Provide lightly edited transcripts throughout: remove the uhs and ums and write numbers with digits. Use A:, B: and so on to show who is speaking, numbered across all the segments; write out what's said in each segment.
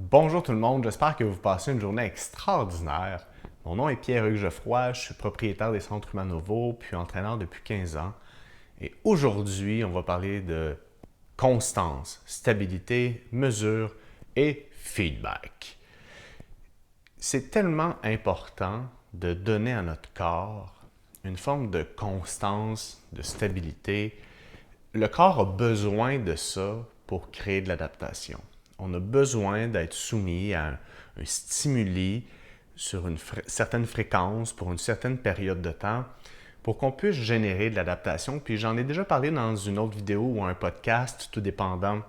A: Bonjour tout le monde, j'espère que vous passez une journée extraordinaire. Mon nom est Pierre-Hugues Geoffroy, je suis propriétaire des Centres Humanovo, puis entraîneur depuis 15 ans. Et aujourd'hui, on va parler de constance, stabilité, mesure et feedback. C'est tellement important de donner à notre corps une forme de constance, de stabilité. Le corps a besoin de ça pour créer de l'adaptation. On a besoin d'être soumis à un stimuli sur une certaine fréquence pour une certaine période de temps pour qu'on puisse générer de l'adaptation. Puis j'en ai déjà parlé dans une autre vidéo ou un podcast, tout dépendant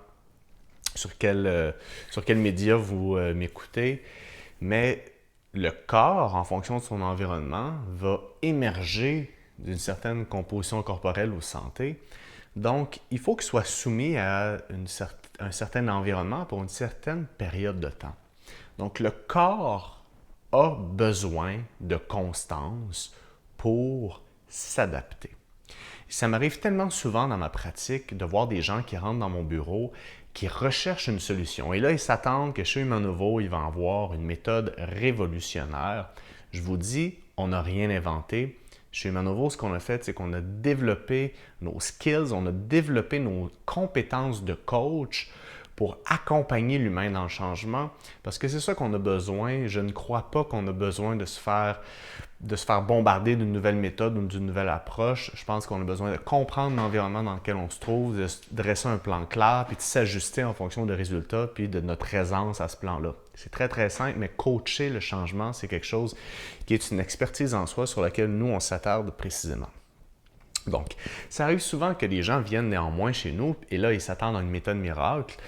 A: sur quel média vous m'écoutez. Mais le corps, en fonction de son environnement, va émerger d'une certaine composition corporelle ou santé. Donc, il faut qu'il soit soumis à un certain environnement pour une certaine période de temps. Donc, le corps a besoin de constance pour s'adapter. Ça m'arrive tellement souvent dans ma pratique de voir des gens qui rentrent dans mon bureau, qui recherchent une solution. Et là, ils s'attendent que chez Humanovo, il va avoir une méthode révolutionnaire. Je vous dis, on n'a rien inventé. Chez Humanovo, ce qu'on a fait, c'est qu'on a développé nos skills, on a développé nos compétences de coach pour accompagner l'humain dans le changement, parce que c'est ça qu'on a besoin. Je ne crois pas qu'on a besoin de se faire bombarder d'une nouvelle méthode ou d'une nouvelle approche. Je pense qu'on a besoin de comprendre l'environnement dans lequel on se trouve, de se dresser un plan clair, puis de s'ajuster en fonction des résultats, puis de notre aisance à ce plan-là. C'est très, très simple, mais coacher le changement, c'est quelque chose qui est une expertise en soi sur laquelle nous, on s'attarde précisément. Donc, ça arrive souvent que les gens viennent néanmoins chez nous et là, ils s'attendent à une méthode miracle.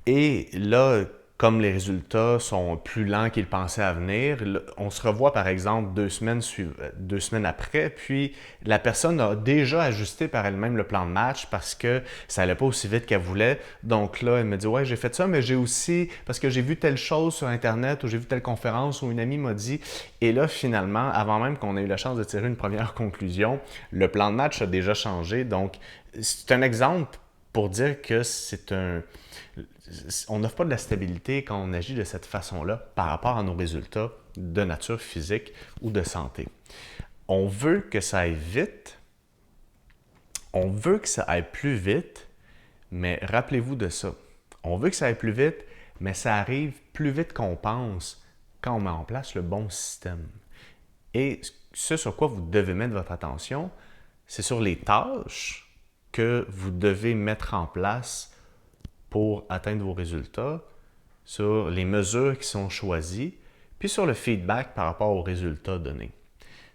A: Et là, comme les résultats sont plus lents qu'ils pensaient à venir, on se revoit par exemple 2 semaines après, puis la personne a déjà ajusté par elle-même le plan de match parce que ça allait pas aussi vite qu'elle voulait. Donc là, elle me dit « Ouais, j'ai fait ça, mais j'ai aussi, parce que j'ai vu telle chose sur Internet ou j'ai vu telle conférence ou une amie m'a dit. » Et là, finalement, avant même qu'on ait eu la chance de tirer une première conclusion, le plan de match a déjà changé. Donc, c'est un exemple pour dire que on n'offre pas de la stabilité quand on agit de cette façon-là par rapport à nos résultats de nature physique ou de santé. On veut que ça aille vite, on veut que ça aille plus vite, mais rappelez-vous de ça. On veut que ça aille plus vite, mais ça arrive plus vite qu'on pense quand on met en place le bon système. Et ce sur quoi vous devez mettre votre attention, c'est sur les tâches que vous devez mettre en place pour atteindre vos résultats, sur les mesures qui sont choisies, puis sur le feedback par rapport aux résultats donnés.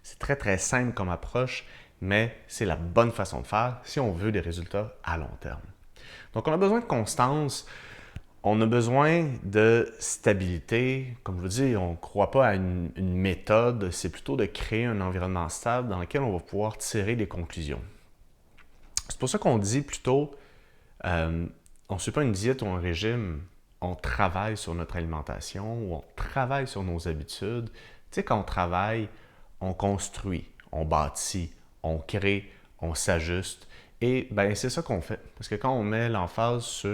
A: C'est très, très simple comme approche, mais c'est la bonne façon de faire si on veut des résultats à long terme. Donc, on a besoin de constance, on a besoin de stabilité. Comme je vous dis, on ne croit pas à une méthode, c'est plutôt de créer un environnement stable dans lequel on va pouvoir tirer des conclusions. C'est pour ça qu'on dit plutôt, on ne suit pas une diète ou un régime, on travaille sur notre alimentation ou on travaille sur nos habitudes. Tu sais, quand on travaille, on construit, on bâtit, on crée, on s'ajuste. Et ben c'est ça qu'on fait. Parce que quand on met l'emphase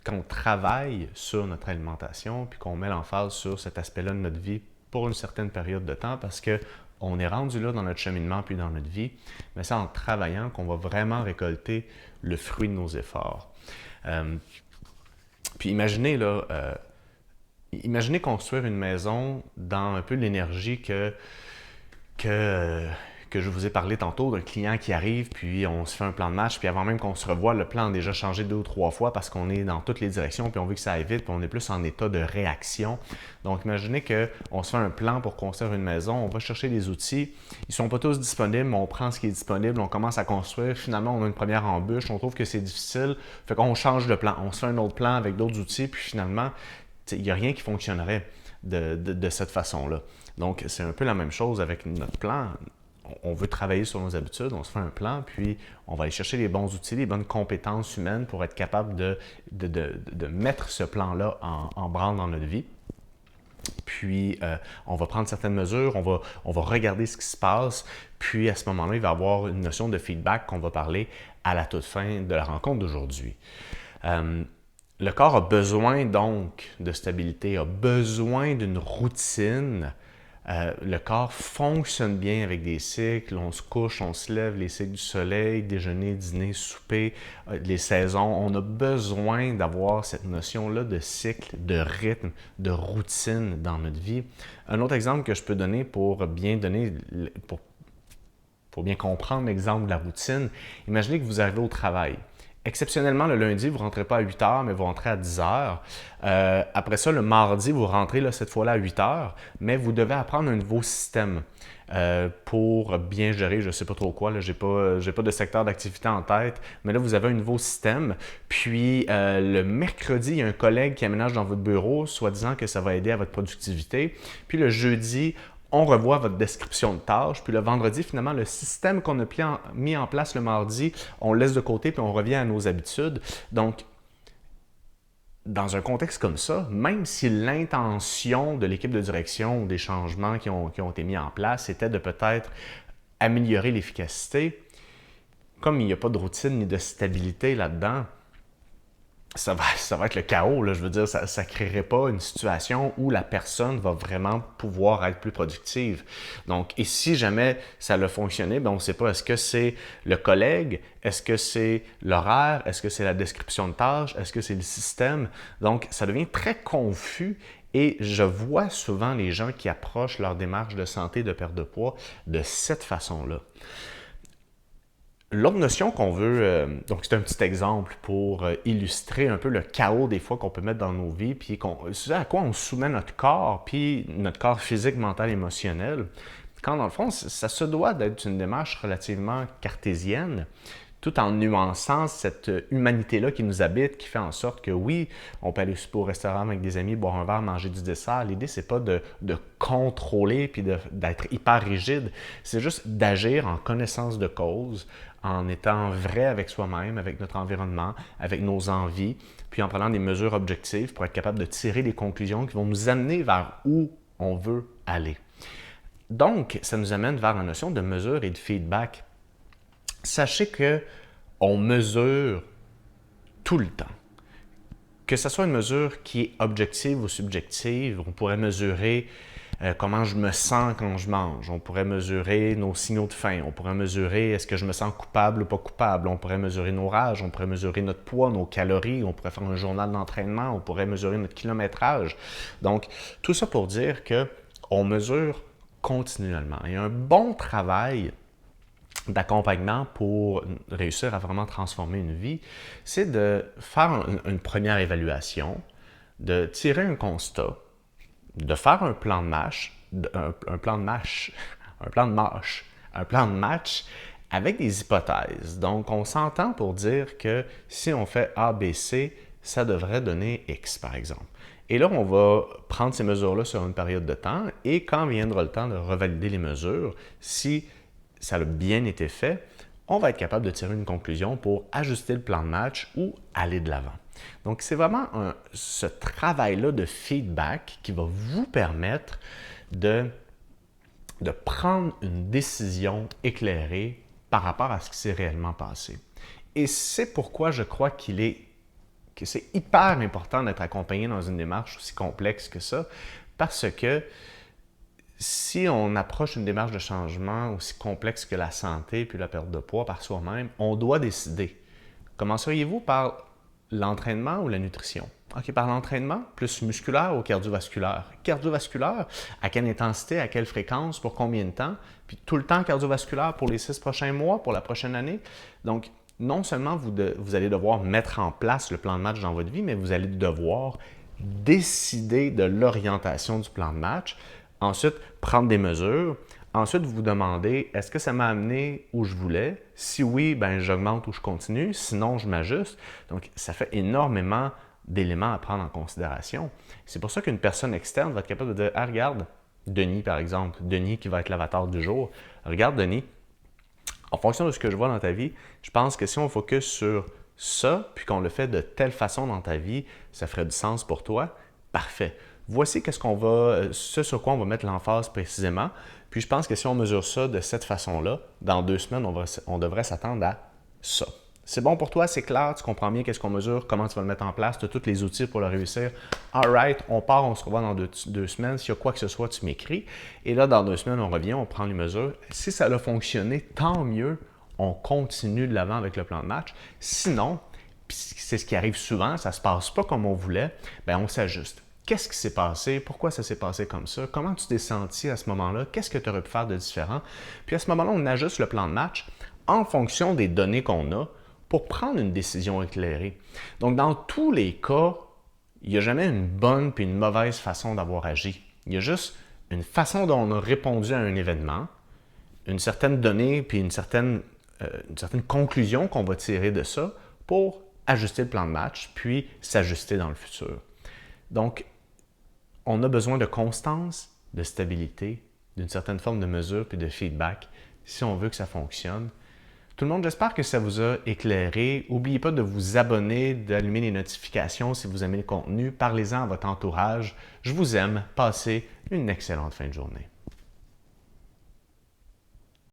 A: quand on travaille sur notre alimentation, puis qu'on met l'emphase sur cet aspect-là de notre vie pour une certaine période de temps, parce que on est rendu là dans notre cheminement puis dans notre vie, mais c'est en travaillant qu'on va vraiment récolter le fruit de nos efforts. Puis imaginez construire une maison dans un peu l'énergie que je vous ai parlé tantôt, d'un client qui arrive, puis on se fait un plan de match, puis avant même qu'on se revoie, le plan a déjà changé 2 ou 3 fois parce qu'on est dans toutes les directions, puis on veut que ça aille vite, puis on est plus en état de réaction. Donc, imaginez qu'on se fait un plan pour construire une maison, on va chercher des outils, ils ne sont pas tous disponibles, mais on prend ce qui est disponible, on commence à construire, finalement, on a une première embûche, on trouve que c'est difficile, fait qu'on change de plan, on se fait un autre plan avec d'autres outils, puis finalement, il n'y a rien qui fonctionnerait de cette façon-là. Donc, c'est un peu la même chose avec notre plan. On veut travailler sur nos habitudes, on se fait un plan, puis on va aller chercher les bons outils, les bonnes compétences humaines pour être capable de mettre ce plan-là en branle dans notre vie. Puis, on va prendre certaines mesures, on va regarder ce qui se passe, puis à ce moment-là, il va y avoir une notion de feedback qu'on va parler à la toute fin de la rencontre d'aujourd'hui. Le corps a besoin donc de stabilité, a besoin d'une routine. Le corps fonctionne bien avec des cycles. On se couche, on se lève, les cycles du soleil, déjeuner, dîner, souper, les saisons. On a besoin d'avoir cette notion-là de cycle, de rythme, de routine dans notre vie. Un autre exemple que je peux donner pour bien comprendre l'exemple de la routine, imaginez que vous arrivez au travail. Exceptionnellement, le lundi, vous ne rentrez pas à 8 heures, mais vous rentrez à 10 heures. Après ça, le mardi, vous rentrez cette fois-là à 8 heures, mais vous devez apprendre un nouveau système pour bien gérer, je ne sais pas trop quoi, je n'ai pas de secteur d'activité en tête, mais là, vous avez un nouveau système. Puis, le mercredi, il y a un collègue qui aménage dans votre bureau, soi-disant que ça va aider à votre productivité. Puis, le jeudi, on revoit votre description de tâches, puis le vendredi, finalement, le système qu'on a mis en place le mardi, on le laisse de côté, puis on revient à nos habitudes. Donc, dans un contexte comme ça, même si l'intention de l'équipe de direction ou des changements qui ont été mis en place était de peut-être améliorer l'efficacité, comme il n'y a pas de routine ni de stabilité là-dedans, ça va être le chaos. Là. Je veux dire, ça ne créerait pas une situation où la personne va vraiment pouvoir être plus productive. Donc, et si jamais ça a fonctionné, ben on ne sait pas, est-ce que c'est le collègue, est-ce que c'est l'horaire, est-ce que c'est la description de tâches, est-ce que c'est le système? Donc, ça devient très confus. Et je vois souvent les gens qui approchent leur démarche de santé, de perte de poids de cette façon-là. L'autre notion qu'on veut, donc c'est un petit exemple pour illustrer un peu le chaos des fois qu'on peut mettre dans nos vies, puis à quoi on soumet notre corps, puis notre corps physique, mental, émotionnel. Quand dans le fond, ça se doit d'être une démarche relativement cartésienne, tout en nuançant cette humanité-là qui nous habite, qui fait en sorte que oui, on peut aller souper au restaurant avec des amis, boire un verre, manger du dessert. L'idée, c'est pas de contrôler puis d'être hyper rigide. C'est juste d'agir en connaissance de cause, en étant vrai avec soi-même, avec notre environnement, avec nos envies, puis en prenant des mesures objectives pour être capable de tirer des conclusions qui vont nous amener vers où on veut aller. Donc, ça nous amène vers la notion de mesure et de feedback. Sachez qu'on mesure tout le temps. Que ce soit une mesure qui est objective ou subjective, on pourrait mesurer comment je me sens quand je mange, on pourrait mesurer nos signaux de faim, on pourrait mesurer est-ce que je me sens coupable ou pas coupable, on pourrait mesurer nos rages, on pourrait mesurer notre poids, nos calories, on pourrait faire un journal d'entraînement, on pourrait mesurer notre kilométrage. Donc, tout ça pour dire qu'on mesure continuellement. Et un bon travail d'accompagnement pour réussir à vraiment transformer une vie, c'est de faire une première évaluation, de tirer un constat, de faire un plan de match, un plan de match avec des hypothèses. Donc, on s'entend pour dire que si on fait A, B, C, ça devrait donner X, par exemple. Et là, on va prendre ces mesures-là sur une période de temps et quand viendra le temps de revalider les mesures, si ça a bien été fait, on va être capable de tirer une conclusion pour ajuster le plan de match ou aller de l'avant. Donc, c'est vraiment ce travail-là de feedback qui va vous permettre de prendre une décision éclairée par rapport à ce qui s'est réellement passé. Et c'est pourquoi je crois que c'est hyper important d'être accompagné dans une démarche aussi complexe que ça, parce que si on approche une démarche de changement aussi complexe que la santé puis la perte de poids par soi-même, on doit décider. Commenceriez-vous par l'entraînement ou la nutrition? OK, par l'entraînement, plus musculaire ou cardiovasculaire? Cardiovasculaire, à quelle intensité, à quelle fréquence, pour combien de temps? Puis tout le temps cardiovasculaire pour les 6 prochains mois, pour la prochaine année? Donc, non seulement vous allez devoir mettre en place le plan de match dans votre vie, mais vous allez devoir décider de l'orientation du plan de match. Ensuite, prendre des mesures. Ensuite, vous vous demandez, est-ce que ça m'a amené où je voulais? Si oui, ben j'augmente ou je continue. Sinon, je m'ajuste. Donc, ça fait énormément d'éléments à prendre en considération. C'est pour ça qu'une personne externe va être capable de dire, ah, regarde, Denis, par exemple, Denis qui va être l'avatar du jour. Regarde, Denis, en fonction de ce que je vois dans ta vie, je pense que si on focus sur ça, puis qu'on le fait de telle façon dans ta vie, ça ferait du sens pour toi. Parfait. Voici ce sur quoi on va mettre l'emphase précisément. Puis je pense que si on mesure ça de cette façon-là, dans 2 semaines, on devrait s'attendre à ça. C'est bon pour toi, c'est clair, tu comprends bien qu'est-ce qu'on mesure, comment tu vas le mettre en place, tu as tous les outils pour le réussir. Alright, on part, on se revoit dans deux semaines. S'il y a quoi que ce soit, tu m'écris. Et là, dans 2 semaines, on revient, on prend les mesures. Si ça a fonctionné, tant mieux, on continue de l'avant avec le plan de match. Sinon, puis c'est ce qui arrive souvent, ça ne se passe pas comme on voulait, bien on s'ajuste. Qu'est-ce qui s'est passé? Pourquoi ça s'est passé comme ça? Comment tu t'es senti à ce moment-là? Qu'est-ce que tu aurais pu faire de différent? Puis à ce moment-là, on ajuste le plan de match en fonction des données qu'on a pour prendre une décision éclairée. Donc, dans tous les cas, il n'y a jamais une bonne puis une mauvaise façon d'avoir agi. Il y a juste une façon dont on a répondu à un événement, une certaine donnée puis une certaine conclusion qu'on va tirer de ça pour ajuster le plan de match puis s'ajuster dans le futur. Donc, on a besoin de constance, de stabilité, d'une certaine forme de mesure puis de feedback si on veut que ça fonctionne. Tout le monde, j'espère que ça vous a éclairé. N'oubliez pas de vous abonner, d'allumer les notifications si vous aimez le contenu. Parlez-en à votre entourage. Je vous aime. Passez une excellente fin de journée.